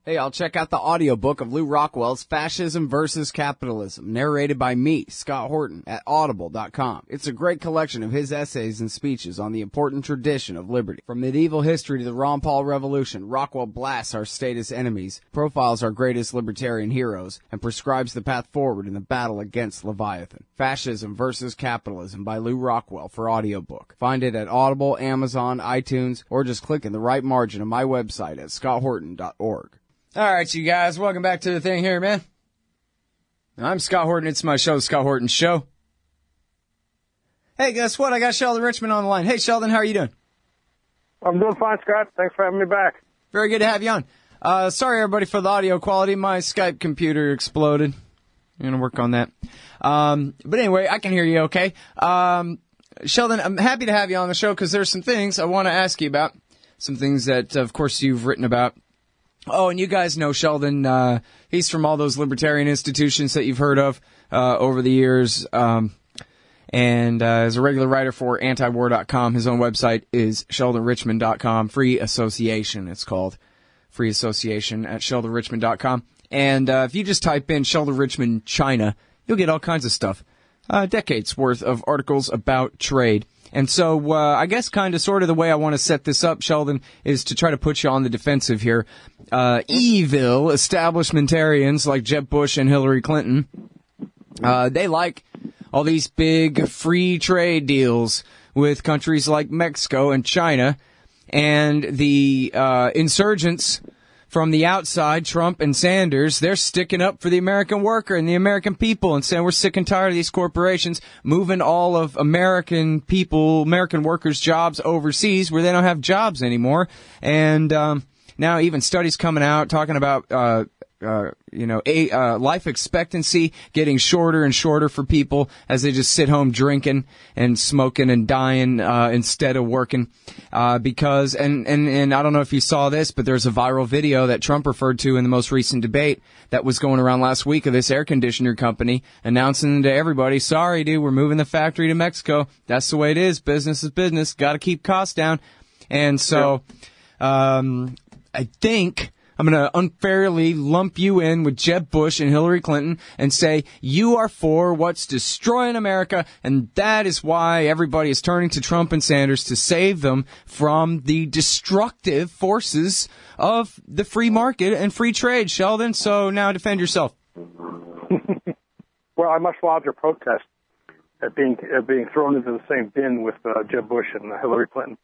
Hey, I'll check out the audiobook of Lew Rockwell's Fascism versus Capitalism, narrated by me, Scott Horton, at audible.com. It's a great collection of his essays and speeches on the important tradition of liberty. From medieval history to the Ron Paul Revolution, Rockwell blasts our statist enemies, profiles our greatest libertarian heroes, and prescribes the path forward in the battle against Leviathan. Fascism versus Capitalism by Lew Rockwell for audiobook. Find it at Audible, Amazon, iTunes, or just click in the right margin of my website at scotthorton.org. All right, you guys, welcome back to the thing here, man. I'm Scott Horton. It's my show, The Scott Horton Show. Hey, guess what? I got Sheldon Richman on the line. Hey, Sheldon, how are you doing? I'm doing fine, Scott. Thanks for having me back. Very good to have you on. Sorry, everybody, for the audio quality. My Skype computer exploded. I'm going to work on that. But anyway, I can hear you okay. Sheldon, I'm happy to have you on the show because there's some things I want to ask you about. Some things that, of course, you've written about. Oh, and you guys know Sheldon. He's from all those libertarian institutions that you've heard of over the years. And as a regular writer for antiwar.com, his own website is sheldonrichman.com. Free Association, it's called. Free Association at sheldonrichman.com. And if you just type in Sheldon Richman China, you'll get all kinds of stuff. Decades worth of articles about trade. And so I guess kind of sort of the way I want to set this up, Sheldon, is to try to put you on the defensive here. Evil establishmentarians like Jeb Bush and Hillary Clinton, they like all these big free trade deals with countries like Mexico and China. And the insurgents from the outside, Trump and Sanders, they're sticking up for the American worker and the American people and saying we're sick and tired of these corporations moving all of American people, American workers' jobs overseas where they don't have jobs anymore. And now even studies coming out talking about life expectancy getting shorter and shorter for people as they just sit home drinking and smoking and dying instead of working. Because I don't know if you saw this, but there's a viral video that Trump referred to in the most recent debate that was going around last week of this air conditioner company announcing to everybody, sorry, dude, we're moving the factory to Mexico. That's the way it is. Business is business. Got to keep costs down. And so I think I'm going to unfairly lump you in with Jeb Bush and Hillary Clinton and say you are for what's destroying America, and that is why everybody is turning to Trump and Sanders to save them from the destructive forces of the free market and free trade, Sheldon. So now defend yourself. Well, I must lodge a protest at being thrown into the same bin with Jeb Bush and Hillary Clinton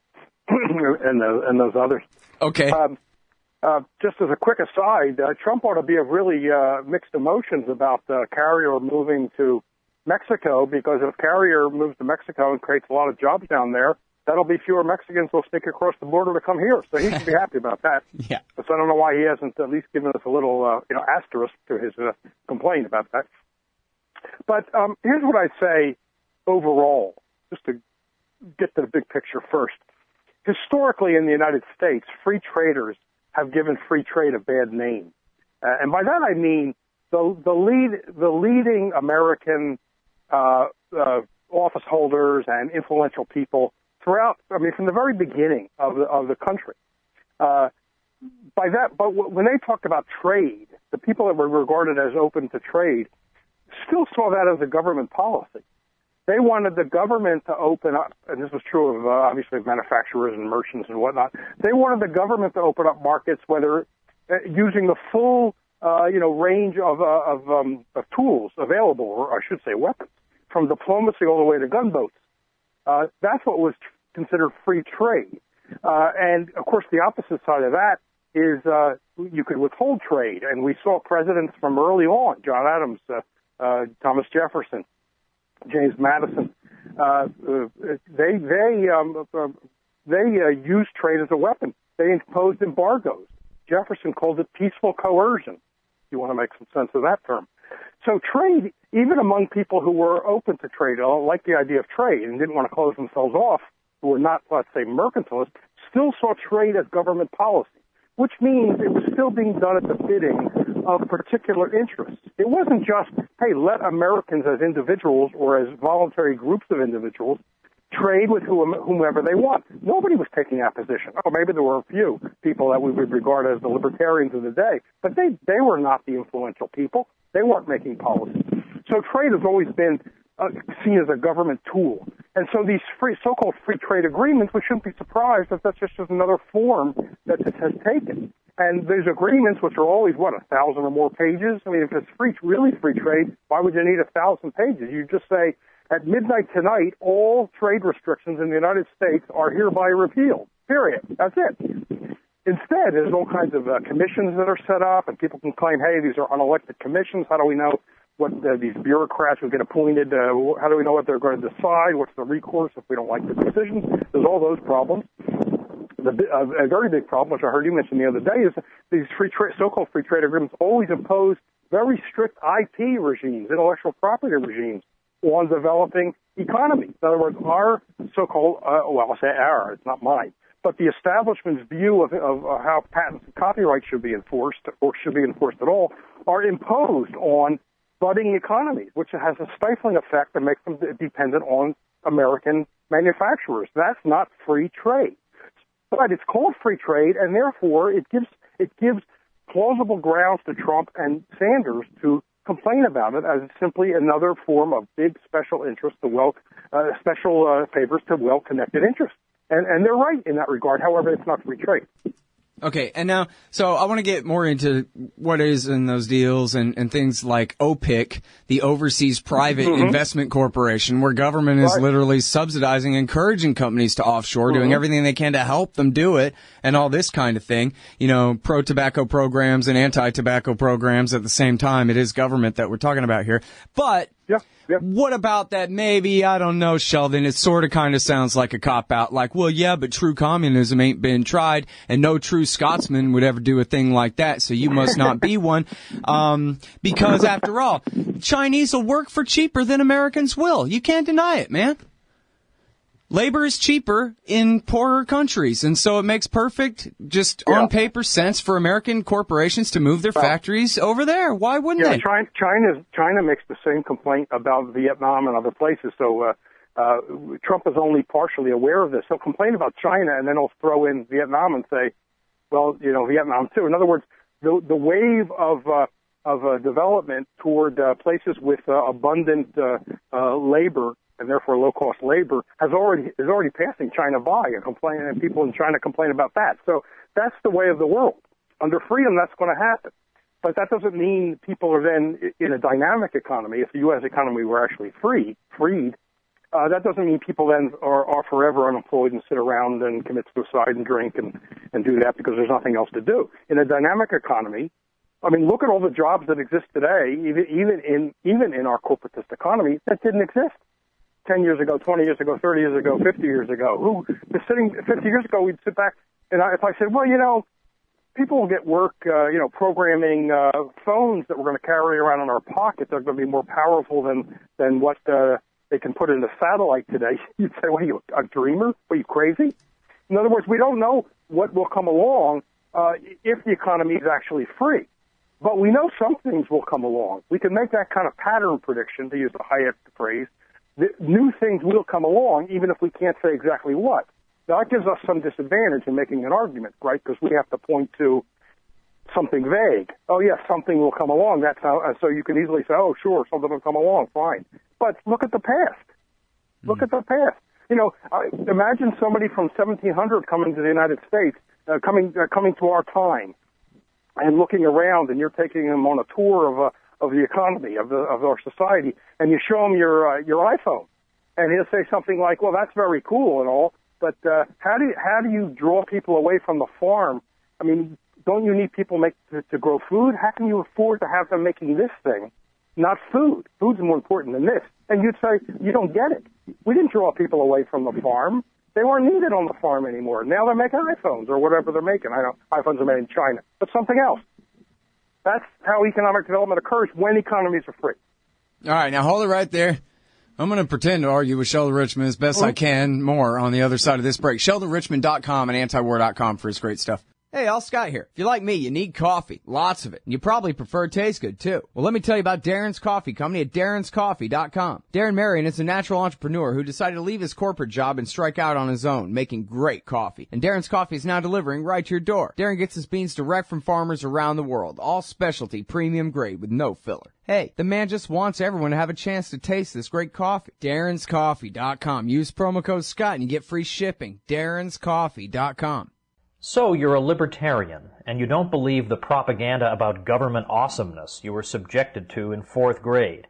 and those others. Okay. Just as a quick aside, Trump ought to be of really mixed emotions about Carrier moving to Mexico, because if Carrier moves to Mexico and creates a lot of jobs down there, that'll be fewer Mexicans will sneak across the border to come here. So he should be happy about that. Yeah. So I don't know why he hasn't at least given us a little asterisk to his complaint about that. But here's what I'd say overall, just to get to the big picture first. Historically in the United States, free traders have given free trade a bad name. And by that I mean the leading American office holders and influential people throughout, from the very beginning of the country. But when they talked about trade, the people that were regarded as open to trade still saw that as a government policy. They wanted the government to open up, and this was true of, obviously, manufacturers and merchants and whatnot. They wanted the government to open up markets, whether using the full, range of tools available, or I should say weapons, from diplomacy all the way to gunboats. That's what was considered free trade. And, of course, the opposite side of that is you could withhold trade. And we saw presidents from early on, John Adams, Thomas Jefferson, James Madison, they used trade as a weapon. They imposed embargoes. Jefferson called it peaceful coercion, if you want to make some sense of that term. So trade, even among people who were open to trade, liked the idea of trade and didn't want to close themselves off, who were not, let's say, mercantilists, still saw trade as government policy, which means it was still being done at the bidding of particular interests. It wasn't just, hey, let Americans as individuals or as voluntary groups of individuals trade with whomever they want. Nobody was taking that position. Oh, maybe there were a few people that we would regard as the libertarians of the day, but they were not the influential people. They weren't making policy. So trade has always been seen as a government tool. And so these so-called free trade agreements, we shouldn't be surprised if that's just another form that this has taken. And these agreements, which are always, 1,000 or more pages? I mean, if it's really free trade, why would you need 1,000 pages? You just say, at midnight tonight, all trade restrictions in the United States are hereby repealed. Period. That's it. Instead, there's all kinds of commissions that are set up, and people can claim, hey, these are unelected commissions. How do we know what these bureaucrats who get appointed, how do we know what they're going to decide? What's the recourse if we don't like the decisions? There's all those problems. A very big problem, which I heard you mention the other day, is these so-called free trade agreements always impose very strict IP regimes, intellectual property regimes, on developing economies. In other words, our so-called, I'll say our, it's not mine, but the establishment's view of how patents and copyright should be enforced, or should be enforced at all, are imposed on budding economies, which has a stifling effect that makes them dependent on American manufacturers. That's not free trade. But it's called free trade, and therefore it gives plausible grounds to Trump and Sanders to complain about it as simply another form of big special interest to special favors to well-connected interests. And they're right in that regard. However, it's not free trade. Okay, and now, so I want to get more into what is in those deals and things like OPIC, the Overseas Private Investment Corporation, where government is literally subsidizing, encouraging companies to offshore, doing everything they can to help them do it, and all this kind of thing. You know, pro-tobacco programs and anti-tobacco programs at the same time. It is government that we're talking about here. But what about that maybe, I don't know, Sheldon, it sort of kind of sounds like a cop-out, like, well, yeah, but true communism ain't been tried, and no true Scotsman would ever do a thing like that, so you must not be one. Because, after all, Chinese will work for cheaper than Americans will. You can't deny it, man. Labor is cheaper in poorer countries, and so it makes perfect, just on paper sense for American corporations to move their factories over there. Why wouldn't they? China makes the same complaint about Vietnam and other places, so Trump is only partially aware of this. He'll complain about China, and then he'll throw in Vietnam and say, well, you know, Vietnam too. In other words, the wave of development toward places with abundant labor, and therefore low-cost labor, is already passing China by, and people in China complain about that. So that's the way of the world. Under freedom, that's going to happen. But that doesn't mean people are then in a dynamic economy. If the U.S. economy were actually freed, that doesn't mean people then are forever unemployed and sit around and commit suicide and drink and do that because there's nothing else to do. In a dynamic economy, I mean, look at all the jobs that exist today, even in our corporatist economy, that didn't exist 10 years ago, 20 years ago, 30 years ago, 50 years ago. 50 years ago, we'd sit back, and if I said, well, you know, people will get work, programming phones that we're going to carry around in our pocket. They're going to be more powerful than what they can put in a satellite today. You'd say, what are you, a dreamer? Are you crazy? In other words, we don't know what will come along if the economy is actually free. But we know some things will come along. We can make that kind of pattern prediction, to use the Hayek phrase. New things will come along, even if we can't say exactly what. Now, that gives us some disadvantage in making an argument, right? Because we have to point to something vague. Oh, yes, something will come along. That's how. So you can easily say, oh, sure, something will come along. Fine. But look at the past. Look at the past. You know, imagine somebody from 1700 coming to the United States, coming to our time, and looking around, and you're taking them on a tour of the economy, of our society, and you show him your iPhone, and he'll say something like, well, that's very cool and all, but how do you draw people away from the farm? I mean, don't you need people to grow food? How can you afford to have them making this thing, not food? Food's more important than this. And you'd say, you don't get it. We didn't draw people away from the farm. They weren't needed on the farm anymore. Now they're making iPhones or whatever they're making. I know iPhones are made in China, but something else. That's how economic development occurs when economies are free. All right, now hold it right there. I'm going to pretend to argue with Sheldon Richman as best I can more on the other side of this break. SheldonRichman.com and antiwar.com for his great stuff. Hey, all Scott here. If you're like me, you need coffee. Lots of it. And you probably prefer it tastes good, too. Well, let me tell you about Darren's Coffee Company at darrenscoffee.com. Darren Marion is a natural entrepreneur who decided to leave his corporate job and strike out on his own, making great coffee. And Darren's Coffee is now delivering right to your door. Darren gets his beans direct from farmers around the world. All specialty, premium grade with no filler. Hey, the man just wants everyone to have a chance to taste this great coffee. darrenscoffee.com. Use promo code Scott and you get free shipping. darrenscoffee.com. So you're a libertarian, and you don't believe the propaganda about government awesomeness you were subjected to in 4th grade.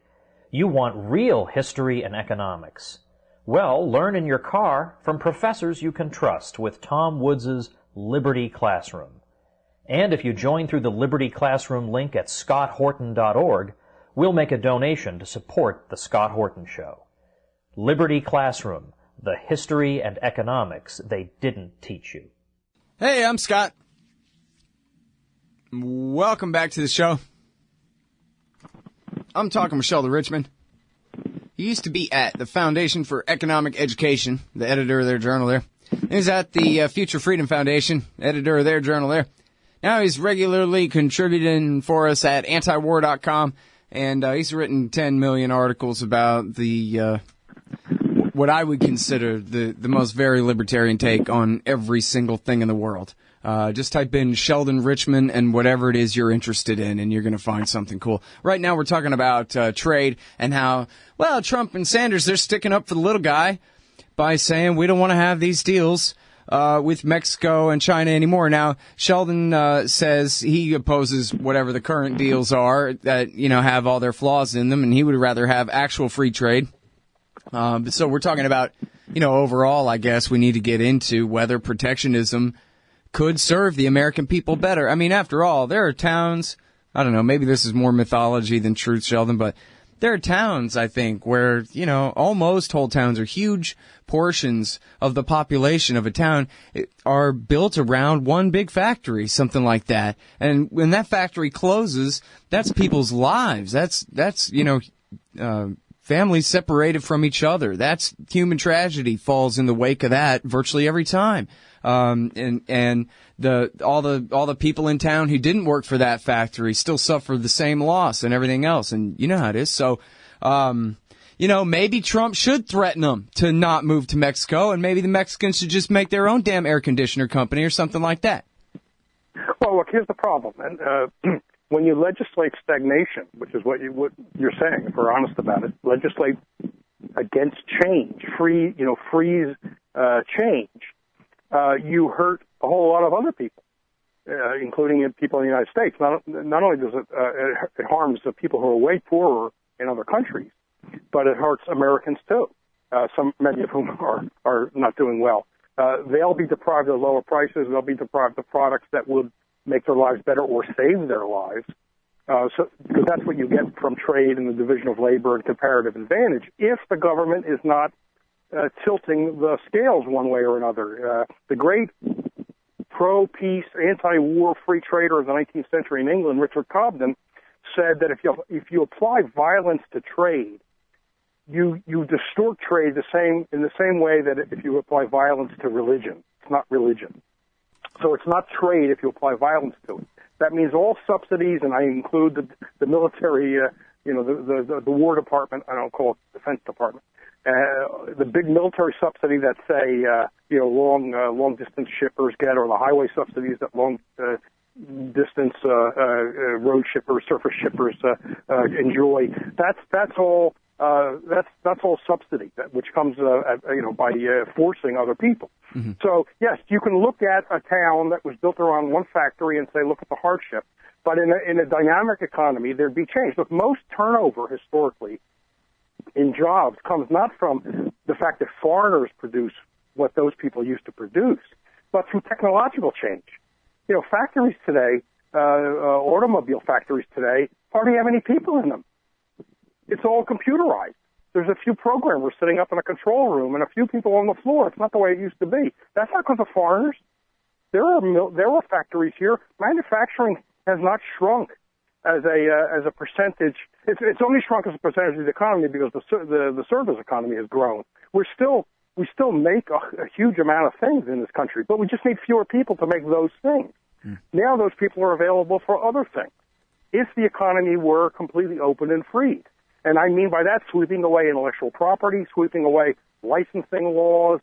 You want real history and economics. Well, learn in your car from professors you can trust with Tom Woods' Liberty Classroom. And if you join through the Liberty Classroom link at scotthorton.org, we'll make a donation to support The Scott Horton Show. Liberty Classroom, the history and economics they didn't teach you. Hey, I'm Scott. Welcome back to the show. I'm talking with Sheldon Richman. He used to be at the Foundation for Economic Education, the editor of their journal there. He's at the Future Freedom Foundation, editor of their journal there. Now he's regularly contributing for us at antiwar.com, and he's written 10 million articles about the what I would consider the most very libertarian take on every single thing in the world. Just type in Sheldon Richman and whatever it is you're interested in, and you're going to find something cool. Right now we're talking about trade and how, well, Trump and Sanders, they're sticking up for the little guy by saying we don't want to have these deals with Mexico and China anymore. Now, Sheldon says he opposes whatever the current deals are that, have all their flaws in them, and he would rather have actual free trade. So we're talking about, overall, I guess we need to get into whether protectionism could serve the American people better. I mean, after all, there are towns, I don't know, maybe this is more mythology than truth, Sheldon, but there are towns, I think, where, almost whole towns or huge portions of the population of a town are built around one big factory, something like that. And when that factory closes, that's people's lives. That's families separated from each other. That's human tragedy falls in the wake of that virtually every time. And all the people in town who didn't work for that factory still suffer the same loss and everything else. And you know how it is. So, maybe Trump should threaten them to not move to Mexico, and maybe the Mexicans should just make their own damn air conditioner company or something like that. Well, look, here's the problem. And, when you legislate stagnation, which is what you're saying, if we're honest about it, legislate against change, freeze change, you hurt a whole lot of other people, including people in the United States. Not only does it harms the people who are way poorer in other countries, but it hurts Americans too. Many of whom are not doing well. They'll be deprived of lower prices. They'll be deprived of products that would make their lives better or save their lives. Because that's what you get from trade and the division of labor and comparative advantage if the government is not tilting the scales one way or another. The great pro-peace, anti-war free trader of the 19th century in England, Richard Cobden, said that if you apply violence to trade, you distort trade in the same way that if you apply violence to religion. It's not religion. So it's not trade if you apply violence to it. That means all subsidies, and I include the military, the War Department. I don't call it Defense Department. The big military subsidy that say long distance shippers get, or the highway subsidies that long distance road shippers, surface shippers enjoy. That's all. That's all subsidy, which comes by forcing other people. Mm-hmm. So yes, you can look at a town that was built around one factory and say, look at the hardship. But in a dynamic economy, there'd be change. Look, most turnover historically in jobs comes not from the fact that foreigners produce what those people used to produce, but through technological change. Factories today, automobile factories today, hardly have any people in them. It's all computerized. There's a few programmers sitting up in a control room and a few people on the floor. It's not the way it used to be. That's not because of foreigners. There are factories here. Manufacturing has not shrunk as a percentage. It's only shrunk as a percentage of the economy because the service economy has grown. We still make a huge amount of things in this country, but we just need fewer people to make those things. Now those people are available for other things. If the economy were completely open and freed, and I mean by that sweeping away intellectual property, sweeping away licensing laws,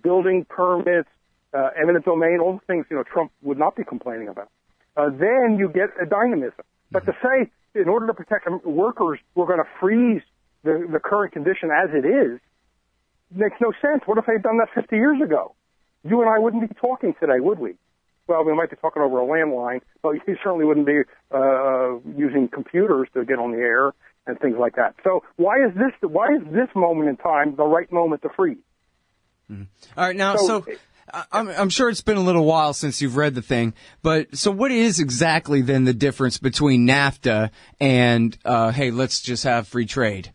building permits, eminent domain, all the things, Trump would not be complaining about. Then you get a dynamism. But to say, in order to protect workers, we're going to freeze the current condition as it is, makes no sense. What if they'd done that 50 years ago? You and I wouldn't be talking today, would we? Well, we might be talking over a landline, but you certainly wouldn't be using computers to get on the air and things like that. So why is this moment in time the right moment to freeze? Mm-hmm. All right, now, so I'm sure it's been a little while since you've read the thing, but so what is exactly then the difference between NAFTA and, hey, let's just have free trade?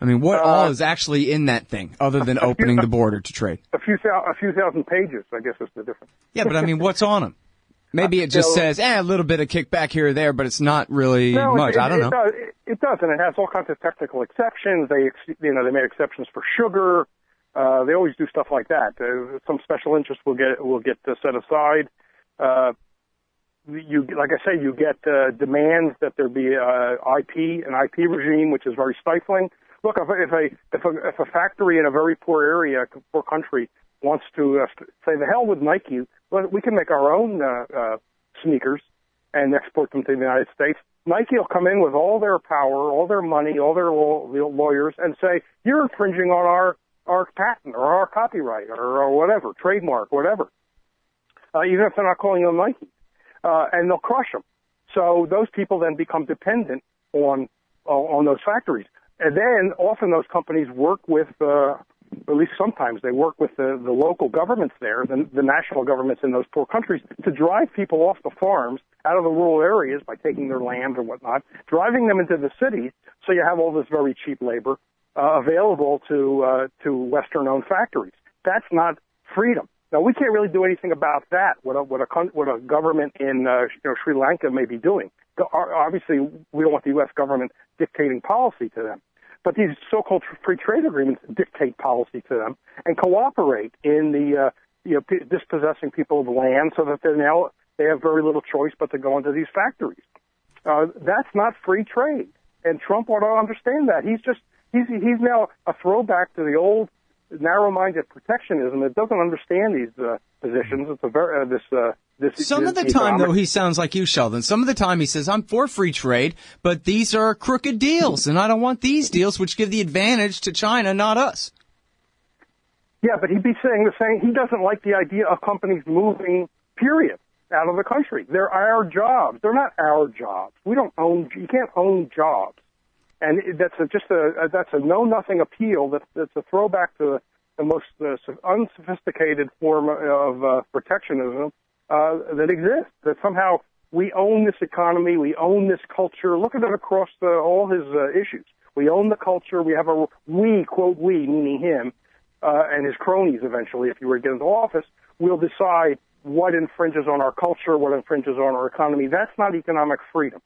I mean, what all is actually in that thing other than opening the border to trade? A few thousand pages, I guess, is the difference. Yeah, but I mean, what's on them? Maybe it just says, a little bit of kickback here or there, but it's not really much. I don't know. It does, and it has all kinds of technical exceptions. They made exceptions for sugar. They always do stuff like that. Some special interest will get set aside. Like I say, you get demands that there be an IP regime, which is very stifling. Look, if a factory in a very poor area, poor country, wants to say the hell with Nike, well, we can make our own sneakers and export them to the United States. Nike will come in with all their power, all their money, all their lawyers, and say you're infringing on our patent or our copyright or whatever, trademark, whatever. Even if they're not calling them Nike, and they'll crush them. So those people then become dependent on those factories. And then often those companies work with, at least sometimes they work with the local governments there, the national governments in those poor countries, to drive people off the farms out of the rural areas by taking their land or whatnot, driving them into the cities, so you have all this very cheap labor available to Western-owned factories. That's not freedom. Now, we can't really do anything about that, what a government in Sri Lanka may be doing. Obviously, we don't want the U.S. government dictating policy to them. But these so-called free trade agreements dictate policy to them and cooperate in the dispossessing people of land so that they have very little choice but to go into these factories. That's not free trade, and Trump ought to understand that. He's now a throwback to the old narrow-minded protectionism that doesn't understand these positions. It's a very Some of the time, though, he sounds like you, Sheldon. Some of the time he says, I'm for free trade, but these are crooked deals, and I don't want these deals which give the advantage to China, not us. Yeah, but he'd be saying the same. He doesn't like the idea of companies moving, period, out of the country. They're our jobs. They're not our jobs. You can't own jobs. And that's a know-nothing appeal. That's a throwback to the most unsophisticated form of protectionism that exists. That somehow we own this economy, we own this culture. Look at it across all his issues. We own the culture. We have quote we, meaning him, and his cronies eventually, if you were to get into office, will decide what infringes on our culture, what infringes on our economy. That's not economic freedom.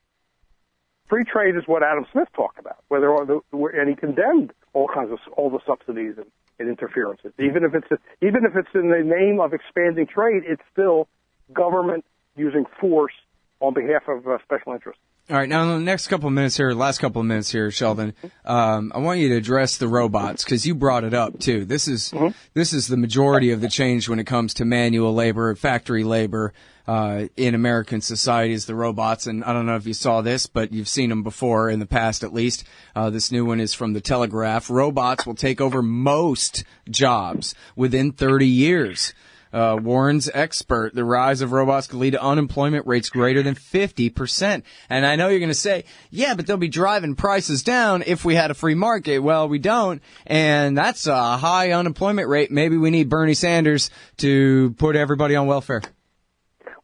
Free trade is what Adam Smith talked about, and he condemned all the subsidies and interferences. Even if it's in the name of expanding trade, it's still government using force on behalf of special interests. All right, now in the last couple of minutes here, Sheldon, I want you to address the robots because you brought it up too. This is the majority of the change when it comes to manual labor, factory labor in American society is the robots. And I don't know if you saw this, but you've seen them before in the past at least. This new one is from the Telegraph. Robots will take over most jobs within 30 years. Warns expert, the rise of robots could lead to unemployment rates greater than 50%. And I know you're going to say, yeah, but they'll be driving prices down if we had a free market. Well, we don't, and that's a high unemployment rate. Maybe we need Bernie Sanders to put everybody on welfare.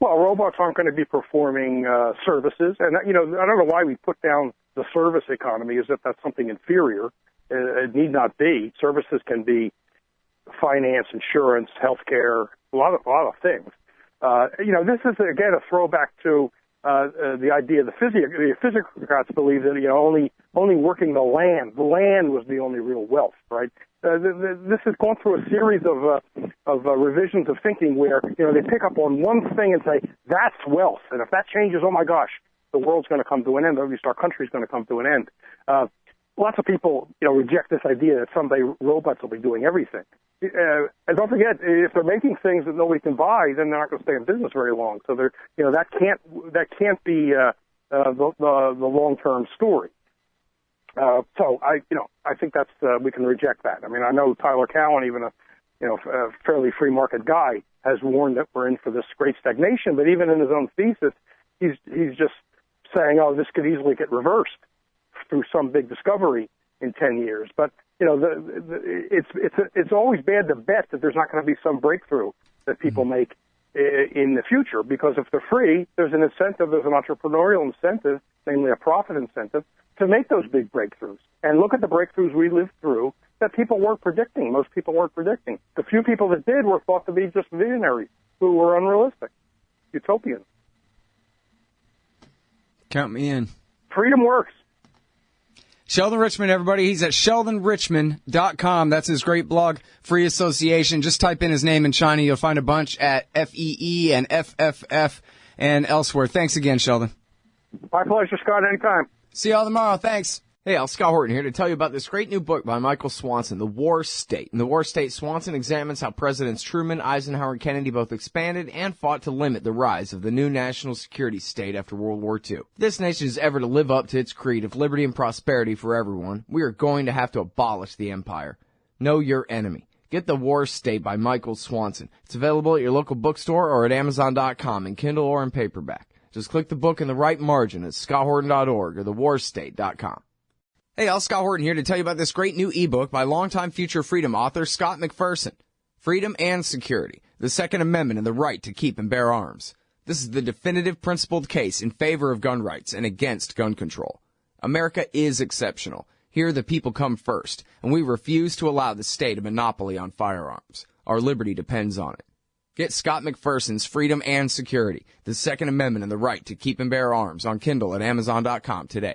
Well, robots aren't going to be performing services, and I don't know why we put down the service economy as if that's something inferior. It need not be. Services can be finance, insurance, healthcare, a lot of things. This is again a throwback to the idea the physicocrats believe that only working the land was the only real wealth, right? this has gone through a series of revisions of thinking where, they pick up on one thing and say, that's wealth. And if that changes, oh my gosh, the world's going to come to an end, or at least our country's going to come to an end. Lots of people, reject this idea that someday robots will be doing everything. And don't forget, if they're making things that nobody can buy, then they're not going to stay in business very long. So that can't be the long-term story. So I think that's we can reject that. I mean, I know Tyler Cowen, even a fairly free market guy, has warned that we're in for this great stagnation. But even in his own thesis, he's just saying, oh, this could easily get reversed through some big discovery in 10 years. But it's always bad to bet that there's not going to be some breakthrough that people make in the future, because if they're free, there's an incentive, there's an entrepreneurial incentive, namely a profit incentive, to make those big breakthroughs. And look at the breakthroughs we lived through that people weren't predicting. Most people weren't predicting. The few people that did were thought to be just visionaries who were unrealistic, utopians. Count me in. Freedom works. Sheldon Richman, everybody. He's at sheldonrichman.com. That's his great blog, Free Association. Just type in his name in China. You'll find a bunch at FEE and FFF and elsewhere. Thanks again, Sheldon. My pleasure, Scott. Anytime. See y'all tomorrow. Thanks. Hey, Scott Horton here to tell you about this great new book by Michael Swanson, The War State. In The War State, Swanson examines how Presidents Truman, Eisenhower, and Kennedy both expanded and fought to limit the rise of the new national security state after World War II. If this nation is ever to live up to its creed of liberty and prosperity for everyone, we are going to have to abolish the empire. Know your enemy. Get The War State by Michael Swanson. It's available at your local bookstore or at Amazon.com in Kindle or in paperback. Just click the book in the right margin at scotthorton.org or thewarstate.com. Hey, Scott Horton here to tell you about this great new ebook by longtime future freedom author Scott McPherson. Freedom and Security, the Second Amendment and the Right to Keep and Bear Arms. This is the definitive principled case in favor of gun rights and against gun control. America is exceptional. Here the people come first, and we refuse to allow the state a monopoly on firearms. Our liberty depends on it. Get Scott McPherson's Freedom and Security, the Second Amendment and the Right to Keep and Bear Arms on Kindle at Amazon.com today.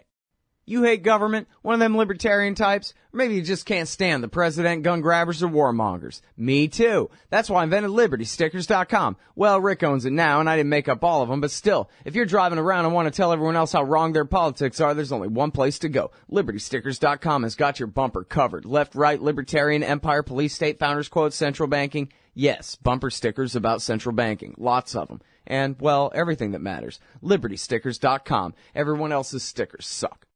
You hate government, one of them libertarian types, or maybe you just can't stand the president, gun grabbers, or warmongers. Me too. That's why I invented LibertyStickers.com. Well, Rick owns it now, and I didn't make up all of them, but still, if you're driving around and want to tell everyone else how wrong their politics are, there's only one place to go. LibertyStickers.com has got your bumper covered. Left, right, libertarian, empire, police, state, founders, quotes, central banking. Yes, bumper stickers about central banking. Lots of them. And, well, everything that matters. LibertyStickers.com. Everyone else's stickers suck.